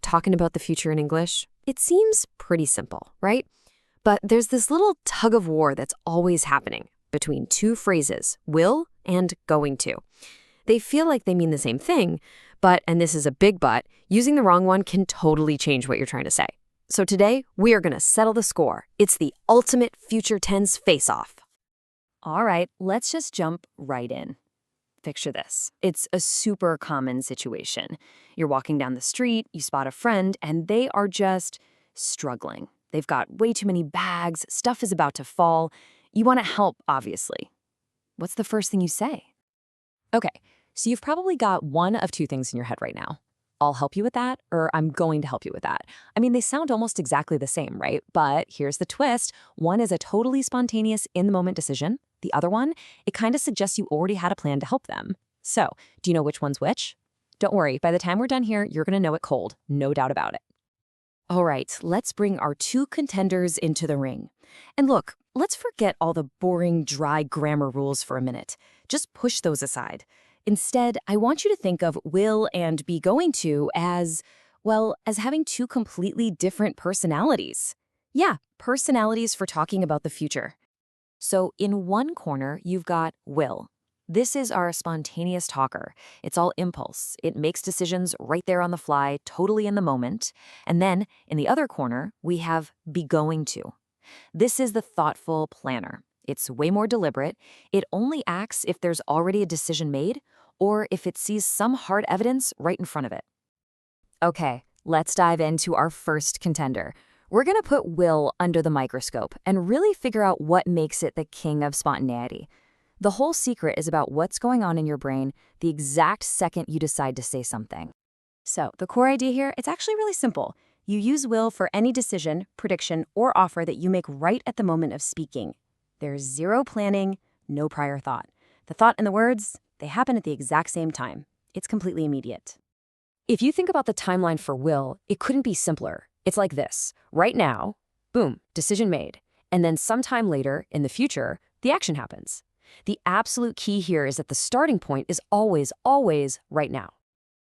Talking about the future in English, it seems pretty simple, right? But there's this little tug of war that's always happening between two phrases, will and going to. They feel like they mean the same thing, but, and this is a big but, using the wrong one can totally change what you're trying to say. So today, we are going to settle the score. It's the ultimate future tense face-off. All right, let's just jump right in. Picture this. It's a super common situation. You're walking down the street, you spot a friend, and they are just struggling. They've got way too many bags, stuff is about to fall. You want to help, obviously. What's the first thing you say? Okay, so you've probably got one of two things in your head right now. I'll help you with that, or I'm going to help you with that. I mean, they sound almost exactly the same, right? But here's the twist. One is a totally spontaneous, in-the-moment decision. The other one, it kind of suggests you already had a plan to help them. So, do you know which one's which? Don't worry, by the time we're done here, you're going to know it cold, no doubt about it. All right, let's bring our two contenders into the ring. And look, let's forget all the boring, dry grammar rules for a minute. Just push those aside. Instead, I want you to think of will and be going to as, well, as having two completely different personalities. Yeah, personalities for talking about the future. So in one corner, you've got will. This is our spontaneous talker. It's all impulse. It makes decisions right there on the fly, totally in the moment. And then in the other corner, we have be going to. This is the thoughtful planner. It's way more deliberate. It only acts if there's already a decision made or if it sees some hard evidence right in front of it. Okay, let's dive into our first contender. We're going to put will under the microscope and really figure out what makes it the king of spontaneity. The whole secret is about what's going on in your brain the exact second you decide to say something. So the core idea here, it's actually really simple. You use will for any decision, prediction, or offer that you make right at the moment of speaking. There's zero planning, no prior thought. The thought and the words, they happen at the exact same time. It's completely immediate. If you think about the timeline for will, it couldn't be simpler. It's like this. Right now, boom, decision made. And then sometime later, in the future, the action happens. The absolute key here is that the starting point is always, always right now.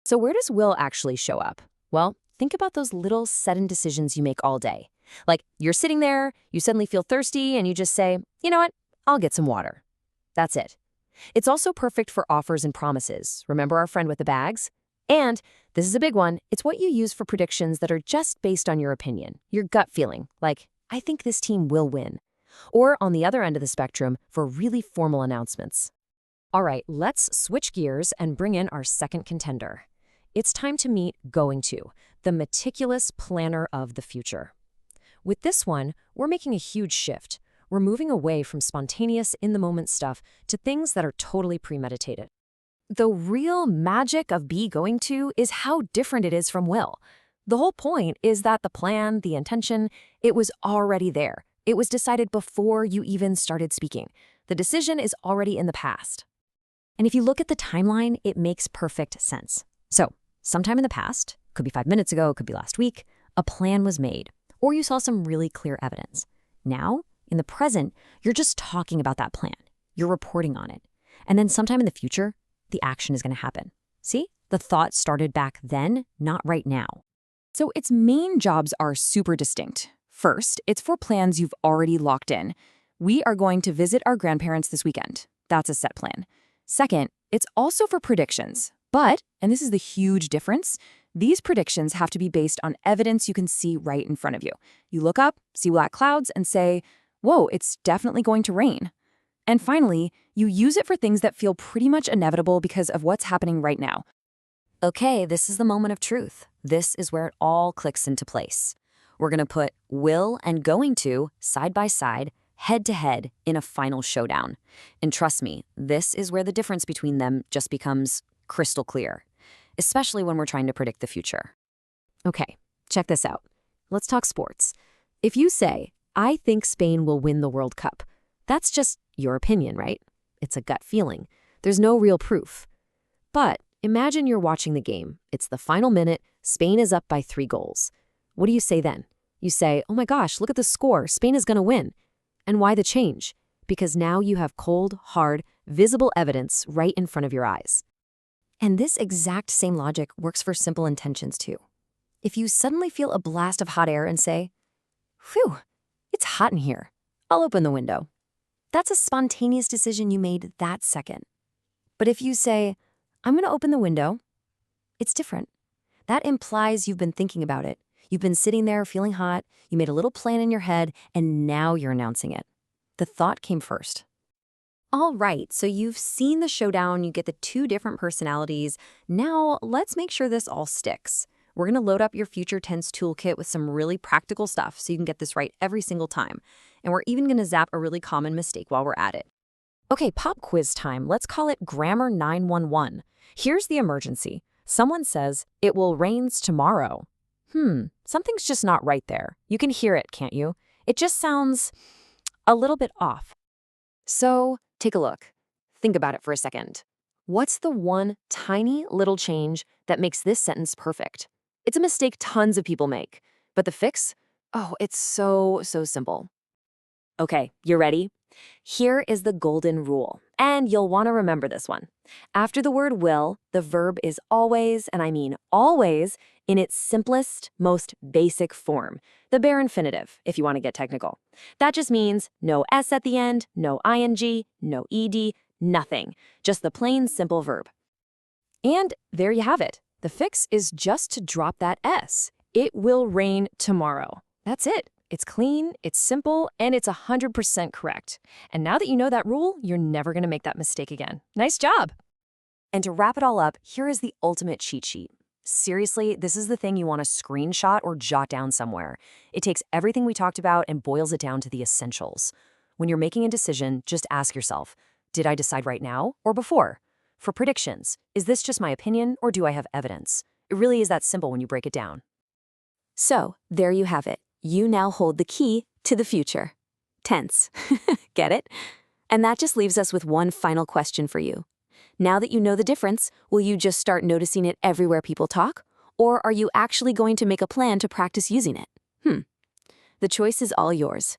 So where does will actually show up? Well, think about those little sudden decisions you make all day. Like you're sitting there, you suddenly feel thirsty, and you just say, you know what, I'll get some water. That's it. It's also perfect for offers and promises. Remember our friend with the bags? And this is a big one. It's what you use for predictions that are just based on your opinion, your gut feeling, like, I think this team will win. Or on the other end of the spectrum, for really formal announcements. All right, let's switch gears and bring in our second contender. It's time to meet going to, the meticulous planner of the future. With this one, we're making a huge shift. We're moving away from spontaneous, in-the-moment stuff to things that are totally premeditated. The real magic of be going to is how different it is from will. The whole point is that the plan, the intention, it was already there. It was decided before you even started speaking. The decision is already in the past. And if you look at the timeline, it makes perfect sense. So, sometime in the past, could be 5 minutes ago, could be last week, a plan was made, or you saw some really clear evidence. Now, in the present, you're just talking about that plan. You're reporting on it. And then sometime in the future, the action is going to happen. See? The thought started back then, not right now. So its main jobs are super distinct. First, it's for plans you've already locked in. We are going to visit our grandparents this weekend. That's a set plan. Second, it's also for predictions. But, and this is the huge difference, these predictions have to be based on evidence you can see right in front of you. You look up, see black clouds, and say, whoa, it's definitely going to rain. And finally, you use it for things that feel pretty much inevitable because of what's happening right now. Okay, this is the moment of truth. This is where it all clicks into place. We're going to put will and going to side by side, head to head in a final showdown. And trust me, this is where the difference between them just becomes crystal clear, especially when we're trying to predict the future. Okay, check this out. Let's talk sports. If you say, I think Spain will win the World Cup, that's just your opinion, right? It's a gut feeling. There's no real proof. But imagine you're watching the game. It's the final minute. Spain is up by 3 goals. What do you say then? You say, oh my gosh, look at the score. Spain is going to win. And why the change? Because now you have cold, hard, visible evidence right in front of your eyes. And this exact same logic works for simple intentions too. if you suddenly feel a blast of hot air and say, "Phew, it's hot in here. I'll open the window." That's a spontaneous decision you made that second. But if you say, "I'm going to open the window," it's different. That implies you've been thinking about it. You've been sitting there feeling hot, you made a little plan in your head, and now you're announcing it. The thought came first. All right, so you've seen the showdown, you get the two different personalities. Now, let's make sure this all sticks. We're going to load up your future tense toolkit with some really practical stuff so you can get this right every single time. And we're even going to zap a really common mistake while we're at it. Okay, pop quiz time. Let's call it Grammar 911. Here's the emergency. Someone says, "It will rains tomorrow." Something's just not right there. You can hear it, can't you? It just sounds a little bit off. So, take a look. Think about it for a second. What's the one tiny little change that makes this sentence perfect? It's a mistake tons of people make. But the fix? Oh, it's so simple. Okay, you ready? Here is the golden rule, and you'll want to remember this one. After the word will, the verb is always, and I mean always, in its simplest, most basic form, the bare infinitive, if you want to get technical. That just means no S at the end, no ing, no ed, nothing. Just the plain, simple verb. And there you have it. The fix is just to drop that S. It will rain tomorrow. That's it. It's clean, it's simple, and it's 100% correct. And now that you know that rule, you're never going to make that mistake again. Nice job! And to wrap it all up, here is the ultimate cheat sheet. Seriously, this is the thing you want to screenshot or jot down somewhere. It takes everything we talked about and boils it down to the essentials. When you're making a decision, just ask yourself, did I decide right now or before? For predictions, is this just my opinion or do I have evidence? It really is that simple when you break it down. So, there you have it. You now hold the key to the future. Tense. Get it? And that just leaves us with one final question for you. Now that you know the difference, will you just start noticing it everywhere people talk? Or are you actually going to make a plan to practice using it? The choice is all yours.